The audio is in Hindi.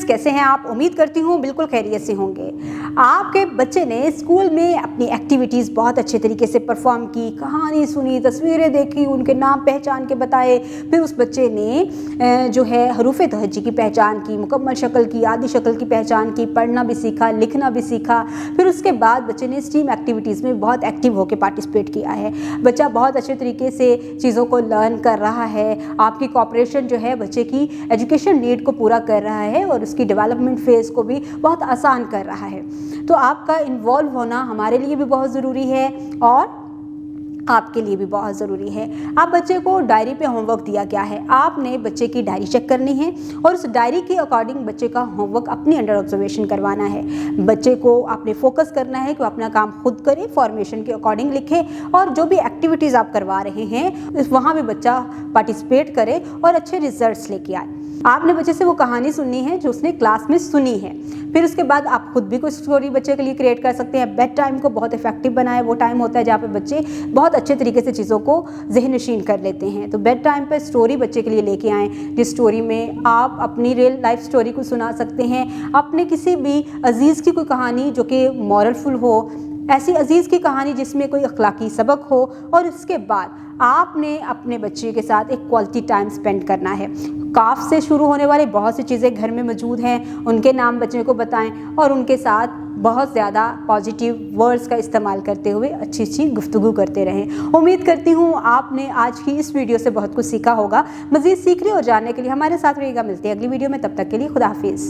स्टूडेंट्स, कैसे हैं आप? उम्मीद करती हूँ बिल्कुल खैरियत से होंगे। आपके बच्चे ने स्कूल में अपनी एक्टिविटीज़ बहुत अच्छे तरीके से परफॉर्म की, कहानी सुनी, तस्वीरें देखी, उनके नाम पहचान के बताए। फिर उस बच्चे ने जो है हरूफ तहज्जी की पहचान की, मुकम्मल शक्ल की, आधी शक्ल की पहचान की, पढ़ना भी सीखा, लिखना भी सीखा। फिर उसके बाद बच्चे ने स्टीम एक्टिविटीज़ में बहुत एक्टिव होकर पार्टिसिपेट किया है। बच्चा बहुत अच्छे तरीके से चीज़ों को लर्न कर रहा है। आपकी कोऑपरेशन जो है बच्चे की एजुकेशन नीड को पूरा कर रहा है और उसकी डेवलपमेंट फेज़ को भी बहुत आसान कर रहा है। तो आपका इन्वॉल्व होना हमारे लिए भी बहुत ज़रूरी है और आपके लिए भी बहुत ज़रूरी है। आप बच्चे को डायरी पे होमवर्क दिया गया है, आपने बच्चे की डायरी चेक करनी है और उस डायरी के अकॉर्डिंग बच्चे का होमवर्क अपनी अंडर ऑब्जर्वेशन करवाना है। बच्चे को आपने फोकस करना है कि वो अपना काम खुद करे, फॉर्मेशन के अकॉर्डिंग लिखे और जो भी एक्टिविटीज़ आप करवा रहे हैं वहाँ भी बच्चा पार्टिसिपेट करे और अच्छे रिजल्ट्स लेके आए। आपने बच्चे से वो कहानी सुननी है जो उसने क्लास में सुनी है। फिर उसके बाद आप खुद भी कोई स्टोरी बच्चे के लिए क्रिएट कर सकते हैं। बेड टाइम को बहुत इफेक्टिव बनाए। वो टाइम होता है जहाँ पे बच्चे बहुत अच्छे तरीके से चीज़ों को ज़हन-नशीन कर लेते हैं। तो बेड टाइम पे स्टोरी बच्चे के लिए लेके आएँ, जिस स्टोरी में आप अपनी रियल लाइफ स्टोरी को सुना सकते हैं। अपने किसी भी अजीज़ की कोई कहानी जो कि मॉरलफुल हो, ऐसी अजीज़ की कहानी जिसमें कोई अखलाकी सबक हो और उसके बाद आपने अपने बच्चे के साथ एक क्वालिटी टाइम स्पेंड करना है। काफ से शुरू होने वाले बहुत सी चीज़ें घर में मौजूद हैं, उनके नाम बच्चे को बताएं और उनके साथ बहुत ज़्यादा पॉजिटिव वर्ड्स का इस्तेमाल करते हुए अच्छी गुफ्तगू करते रहें। उम्मीद करती हूँ आपने आज की इस वीडियो से बहुत कुछ सीखा होगा। मज़ीद सीखने और जानने के लिए हमारे साथ रहिएगा। मिलते हैं अगली वीडियो में, तब तक के लिए खुदा हाफिज़।